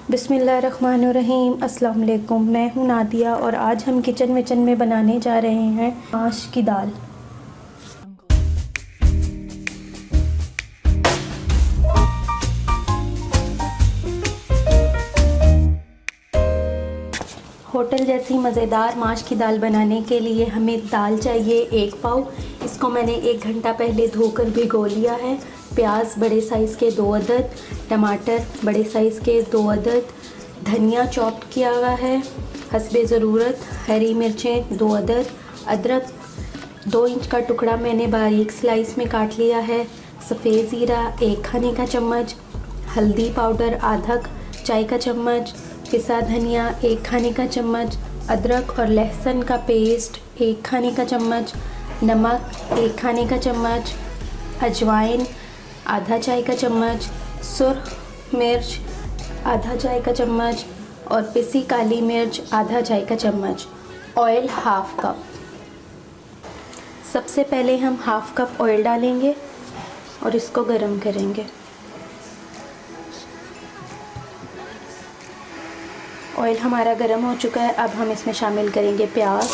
बिस्मिल्लाहिर्रहमानिर्रहीम। अस्सलाम वालेकुम। मैं हूं नादिया और आज हम किचन विचन में बनाने जा रहे हैं माश की दाल। होटल जैसी मज़ेदार माश की दाल बनाने के लिए हमें दाल चाहिए 1 पाव। इसको मैंने 1 घंटा पहले धोकर भिगो लिया है। प्याज बड़े साइज़ के 2 अदद, टमाटर बड़े साइज़ के 2 अदद, धनिया चॉप किया हुआ है हस्बे ज़रूरत, हरी मिर्चें 2 अदद, अदरक 2 इंच का टुकड़ा मैंने बारीक स्लाइस में काट लिया है, सफ़ेद ज़ीरा 1 खाने का चम्मच, हल्दी पाउडर आधा चाय का चम्मच, पिसा धनिया 1 खाने का चम्मच, अदरक और लहसुन का पेस्ट 1 खाने का चम्मच, नमक 1 खाने का चम्मच, अजवाइन आधा चाय का चम्मच, सुर्ख मिर्च आधा चाय का चम्मच और पिसी काली मिर्च आधा चाय का चम्मच। Oil half cup. सबसे पहले हम हाफ़ कप ऑयल डालेंगे और इसको गरम करेंगे। ऑयल हमारा गरम हो चुका है। अब हम इसमें शामिल करेंगे प्याज,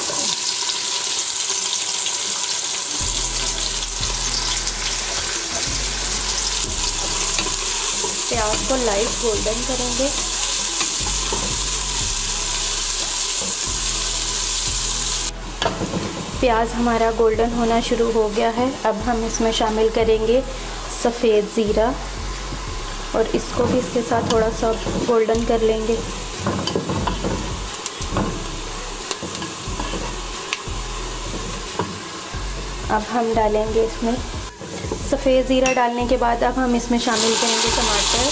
प्याज को लाइट गोल्डन करेंगे। प्याज हमारा गोल्डन होना शुरू हो गया है। अब हम इसमें शामिल करेंगे सफ़ेद ज़ीरा और इसको भी इसके साथ थोड़ा सा गोल्डन कर लेंगे। अब हम डालेंगे इसमें सफ़ेद ज़ीरा डालने के बाद अब हम इसमें शामिल करेंगे टमाटर,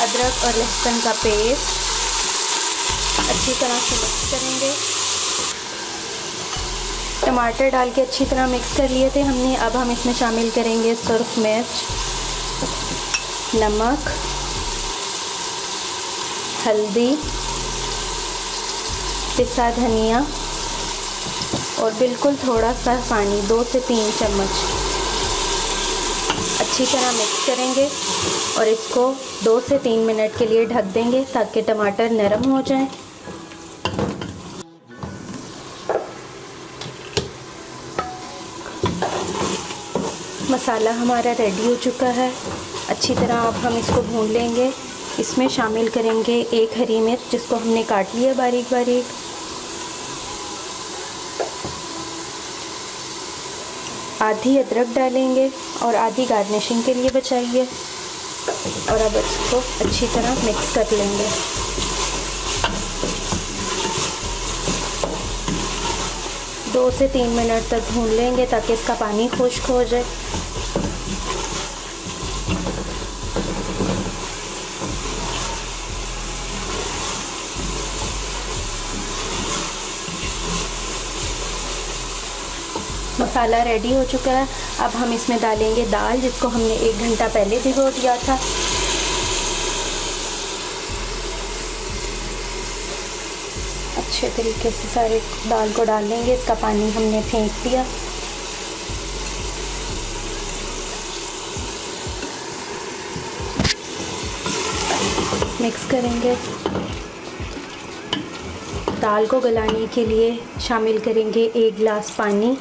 अदरक और लहसुन का पेस्ट। अच्छी तरह से मिक्स करेंगे। टमाटर डाल के अच्छी तरह मिक्स कर लिए थे हमने। अब हम इसमें शामिल करेंगे सुर्ख मिर्च, नमक, हल्दी, पिसा धनिया और बिल्कुल थोड़ा सा पानी 2 से 3 चम्मच। अच्छी तरह मिक्स करेंगे और इसको 2 से 3 मिनट के लिए ढक देंगे ताकि टमाटर नरम हो जाए। मसाला हमारा रेडी हो चुका है। अच्छी तरह अब हम इसको भून लेंगे। इसमें शामिल करेंगे 1 हरी मिर्च जिसको हमने काट लिया बारीक बारीक, आधी अदरक डालेंगे और आधी गार्निशिंग के लिए बचाइए और अब इसको अच्छी तरह मिक्स कर लेंगे। दो से 3 मिनट तक भून लेंगे ताकि इसका पानी खुश्क हो जाए। मसाला रेडी हो चुका है। अब हम इसमें डालेंगे दाल जिसको हमने 1 घंटा पहले भिगो दिया था। अच्छे तरीके से सारे दाल को डाल लेंगे। इसका पानी हमने फेंक दिया। मिक्स करेंगे। दाल को गलाने के लिए शामिल करेंगे 1 गिलास पानी।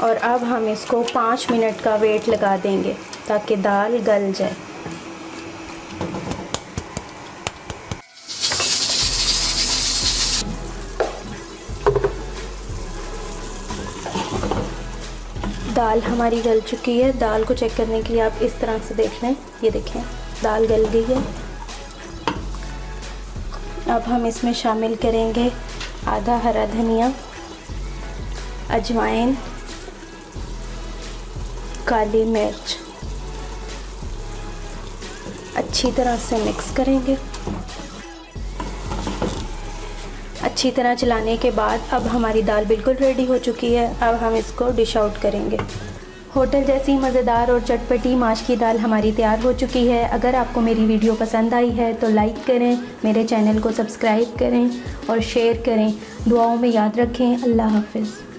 और अब हम इसको 5 मिनट का वेट लगा देंगे ताकि दाल गल जाए। दाल हमारी गल चुकी है। दाल को चेक करने के लिए आप इस तरह से देख लें। ये देखें दाल गल गई है। अब हम इसमें शामिल करेंगे आधा हरा धनिया, अजवाइन, काली मिर्च। अच्छी तरह से मिक्स करेंगे। अच्छी तरह चलाने के बाद अब हमारी दाल बिल्कुल रेडी हो चुकी है। अब हम इसको डिश आउट करेंगे। होटल जैसी मज़ेदार और चटपटी माश की दाल हमारी तैयार हो चुकी है। अगर आपको मेरी वीडियो पसंद आई है तो लाइक करें, मेरे चैनल को सब्सक्राइब करें और शेयर करें। दुआओं में याद रखें। अल्लाह हाफ़िज़।